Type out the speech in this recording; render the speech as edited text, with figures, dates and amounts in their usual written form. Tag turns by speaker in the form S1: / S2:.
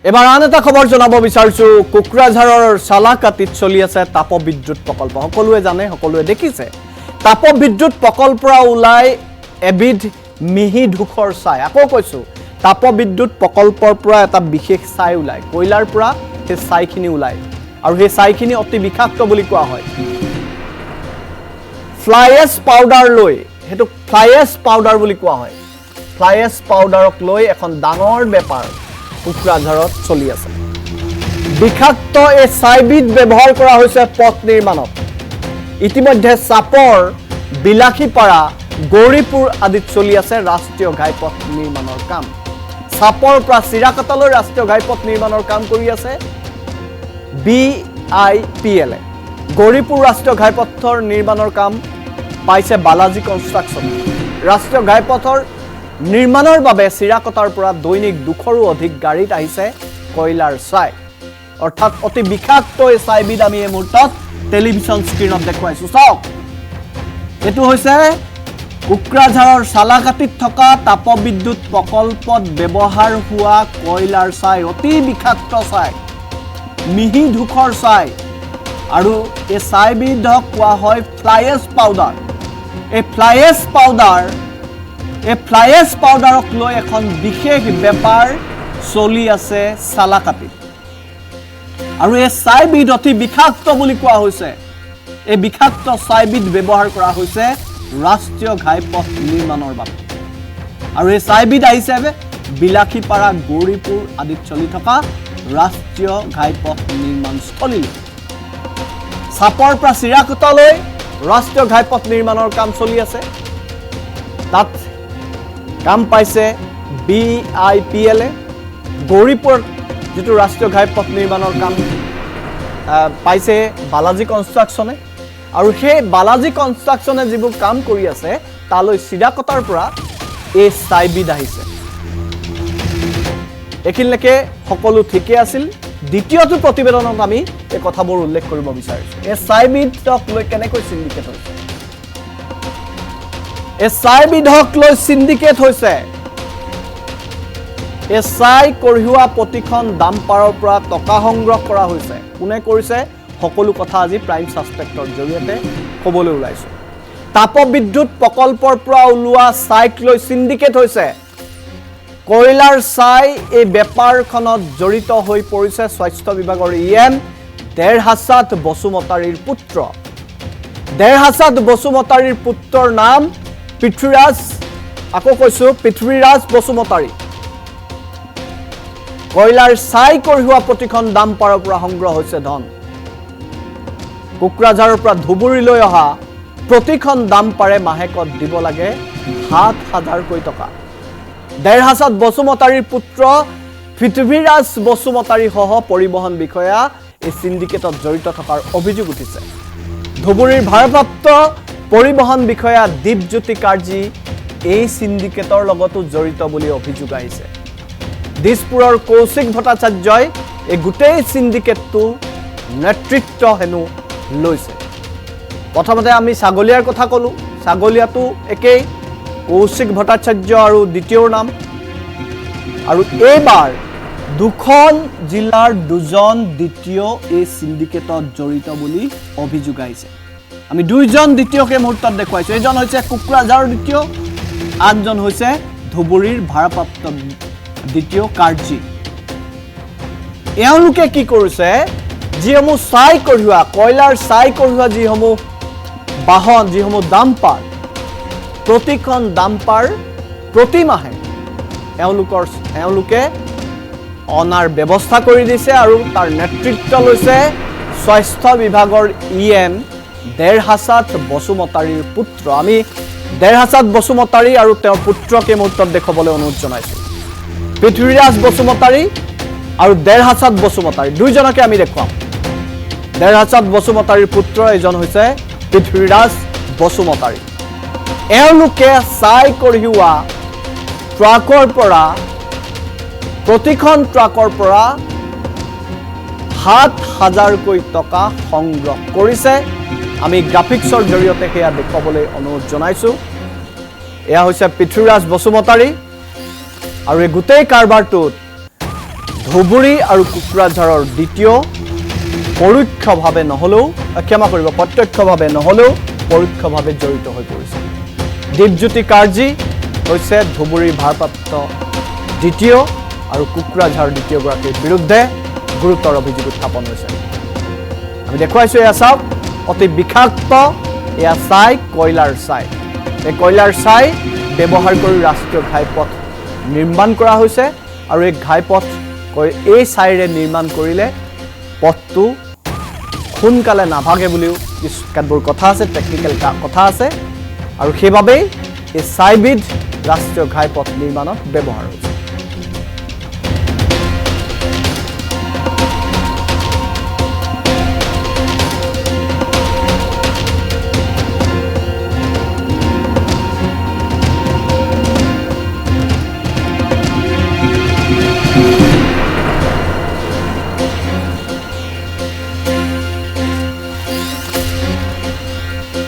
S1: এবাৰ আন এটা খবৰ জনাব বিচাৰিছো কোকৰাঝাৰৰ চালাকাতিত চলি আছে তাপবিদ্যুৎ প্ৰকল্প সকলোৱে জানে সকলোৱে দেখিছে তাপবিদ্যুৎ প্ৰকল্পৰ ওলাই এবিধ মিহি ধুখৰ ছাই আকৌ কৈছো তাপবিদ্যুৎ প্ৰকল্পৰ পৰা এটা বিশেষ ছাই ওলাই কয়লাৰ পৰা সেই ছাইখিনি ওলাই আৰু সেই ছাইখিনি অতি বিষাক্ত বুলি কোৱা হয় ফ্লাই এছ পাউডাৰ লৈ হেতু ফ্লাই এছ পাউডাৰ বুলি কোৱা হয় ফ্লাই এছ পাউডাৰক লৈ এখন ডাঙৰ বেপাৰ কোকৰাঝাৰত চলি আছে বিষাক্ত এই ছাইবিধ ব্যৱহাৰ কৰা হৈছে পথ নিৰ্মাণত ইতিমধ্যে চাপৰ বিলাসীপাৰা গৌৰীপুৰ আদিত চলি আছে ৰাষ্ট্ৰীয় ঘাইপথ নিৰ্মাণৰ কাম চাপৰ পৰা চিৰাকটালৈ ৰাষ্ট্ৰীয় ঘাইপথ নিৰ্মাণৰ কাম কৰি আছে BIPL গৌৰীপুৰ ৰাষ্ট্ৰীয় ঘাইপথৰ নিৰ্মাণৰ কাম পাইছে বালাজী কনষ্ট্ৰাকচন ৰাষ্ট্ৰীয় ঘাইপথৰ নিৰ্মাণৰ বাবে চিৰাকটাৰ পৰা দৈনিক 200ৰো অধিক গাড়ীত আহিছে কয়লাৰ ছাই অৰ্থাৎ অতি বিষাক্ত এই ছাইবিধ আমি এই মুহূৰ্তত টেলিভিছন স্ক্ৰীনত দেখুৱাইছো চাওক এটো হৈছে কোকৰাঝাৰৰ চালাকাতিত থকা তাপবিদ্যুৎ প্ৰকল্পত ব্যৱহাৰ হোৱা কয়লাৰ ছাই অতি বিষাক্ত ছাই মিহি ধুখৰ ছাই আৰু এই ছাইবিধক কোৱা হয় ফ্লাই এছ পাউডাৰ এই ফ্লাই এছ পাউডাৰক লৈ এখন বিশেষ বেপাৰ চলি আছে চালাকাতিত আৰু এই ছাইবিধ অতি বিষাক্ত বুলি কোৱা হৈছে এই বিষাক্ত ছাইবিধ ব্যৱহাৰ কৰা হৈছে ৰাষ্ট্ৰীয় ঘাইপথ নিৰ্মাণৰ বাবে আৰু এই ছাইবিধ আহিছে বিলাসীপাৰা গৌৰীপুৰ আদিত চলি থকা ৰাষ্ট্ৰীয় ঘাইপথ নিৰ্মাণস্থলীলৈ চাপৰ পৰা চিৰাকটালৈ ৰাষ্ট্ৰীয় ঘাইপথ নিৰ্মাণৰ কাম চলি আছে তাত কাম পাইছে BIPL গৌৰীপুৰ যেটো ৰাষ্ট্ৰীয় ঘাইপথ নিৰ্মাণৰ কাম পাইছে বালাজী কনষ্ট্ৰাকচনে আৰু সেই বালাজী কনষ্ট্ৰাকচনে যিবোৰ কাম কৰি আছে তালৈ চিৰাকটাৰ পৰা এই ছাইবিধ আহিছে এখিনলৈকে সকলো ঠিকে আছিল দ্বিতীয়টো প্ৰতিবেদনত আমি এই কথাবোৰ উল্লেখ কৰিব বিচাৰিছো এই ছাইবিধক লৈ কেনেকৈ সিন্ডিকেট হৈছে এই ছাইবিধক লৈ সিন্ডিকেট হৈছে এই ছাই কঢ়িওৱা প্ৰতিখন ডাম্পাৰৰ পৰা টকা সংগ্ৰহ কৰা হৈছে কোনে কৰিছে সকলো কথা আজি প্ৰাইম সাসপেক্টৰ জৰিয়তে ক'বলৈ ওলাইছো তাপবিদ্যুৎ প্ৰকল্পৰ পৰা ওলোৱা ছাইক লৈ সিন্ডিকেট হৈছে কয়লাৰ ছাই এই বেপাৰখনত জড়িত হৈ পৰিছে স্বাস্থ্য বিভাগৰ EM দেৰহাছাত বসুমতাৰীৰ পুত্ৰ দেৰহাছাত বসুমতাৰীৰ পুত্ৰৰ নাম পৃথ্বীৰাজ আকৌ কৈছো পৃথ্বীৰাজ বসুমতাৰী কয়লাৰ ছাই কঢ়িওৱা প্ৰতিখন ডাম্পাৰৰ পৰা সংগ্ৰহ হৈছে ধন কোকৰাঝাৰৰ পৰা ধুবুৰীলৈ অহা প্ৰতিখন ডাম্পাৰে মাহেকত দিব লাগে ৭,০০০ কোটি টকা দেৰহাছাত বসুমতাৰীৰ পুত্ৰ পৃথ্বীৰাজ বসুমতাৰী সহ পৰিবহণ বিষয়া এই সিন্ডিকেটত জড়িত থকাৰ অভিযোগ উঠিছে ধুবুৰীৰ ভাৰপ্ৰাপ্ত পৰিবহণ বিষয়া দীপজ্যোতি কাৰ্জী এই সিন্ডিকেটৰ লগতো জড়িত বুলি অভিযোগ আহিছে দিছপুৰৰ কৌশিক ভট্টাচাৰ্যই এই গোটেই সিন্ডিকেটটো নেতৃত্ব হেনু লৈছে প্ৰথমতে আমি ছাগলিয়াৰ কথা কলো ছাগলিয়াটো একেই কৌশিক ভট্টাচাৰ্য আৰু দ্বিতীয়ৰ নাম আৰু এইবাৰ দুখন জিলাৰ দুজন দ্বিতীয় এই সিন্ডিকেটত জড়িত বুলি অভিযোগ আহিছে আমি দুইজন দ্বিতীয়কে মুহূৰ্তত দেখুৱাইছো এজন হৈছে কোকৰাঝাৰৰ দ্বিতীয় আনজন হৈছে ধুবুৰীৰ ভাৰপ্ৰাপ্ত দ্বিতীয় কাৰ্জী এওঁলোকে কি কৰিছে যিসমূহ ছাই কঢ়িওৱা কয়লাৰ ছাই কঢ়িওৱা যিসমূহ বাহন যিসমূহ ডাম্পাৰ প্ৰতিখন ডাম্পাৰ প্ৰতি মাহে এওঁলোকে অনাৰ ব্যৱস্থা কৰি দিছে আৰু তাৰ নেতৃত্ব লৈছে স্বাস্থ্য বিভাগৰ EM দেৰহাছাত বসুমতাৰীৰ পুত্ৰ আমি দেৰহাছাত বসুমতাৰী আৰু তেওঁৰ পুত্ৰকে মুহূৰ্তত দেখুৱাবলৈ অনুৰোধ জনাইছো পৃথ্বীৰাজ বসুমতাৰী আৰু দেৰহাছাত বসুমতাৰী দুইজনকে আমি দেখুৱাম দেৰহাছাত বসুমতাৰীৰ পুত্ৰ এজন হৈছে পৃথ্বীৰাজ বসুমতাৰী এওঁলোকে ছাই কঢ়িওৱা ট্ৰাকৰ পৰা প্ৰতিখন ট্ৰাকৰ পৰা ৭,০০০ কোটি টকা সংগ্ৰহ কৰিছে আমি গ্ৰাফিক্সৰ জৰিয়তে হেয়া দেখুৱাবলৈ অনুৰোধ জনাইছো এয়া হৈছে পৃথ্বীৰাজ বসুমতাৰী আৰু এই গোটেই কাৰবাৰটোত ধুবুৰী আৰু কোকৰাঝাৰৰ দ্বিতীয় পৰোক্ষভাৱে নহ'লেও ক্ষমা কৰিব প্ৰত্যক্ষভাৱে নহ'লেও পৰোক্ষভাৱে জড়িত হৈ পৰিছে দীপজ্যোতি কাৰ্জী হৈছে ধুবুৰীৰ ভাৰপ্ৰাপ্ত দ্বিতীয় আৰু কোকৰাঝাৰ দ্বিতীয়গৰাকীৰ বিৰুদ্ধে গুৰুতৰ অভিযোগ উত্থাপন হৈছে আমি দেখুৱাইছোঁ এয়া চাওক অতি বিষাক্ত এয়া ছাই কয়লাৰ ছাই এই কয়লাৰ ছাই ব্যৱহাৰ কৰি ৰাষ্ট্ৰীয় ঘাইপথ নিৰ্মাণ কৰা হৈছে আৰু এই ঘাইপথ এই ছাইৰে নিৰ্মাণ কৰিলে পথটো সোনকালে নাভাগে বুলিও কিছুবোৰ কথা আছে টেকনিকেল কথা আছে আৰু সেইবাবেই এই ছাইবিধ ৰাষ্ট্ৰীয় ঘাইপথ নিৰ্মাণত ব্যৱহাৰ হৈছে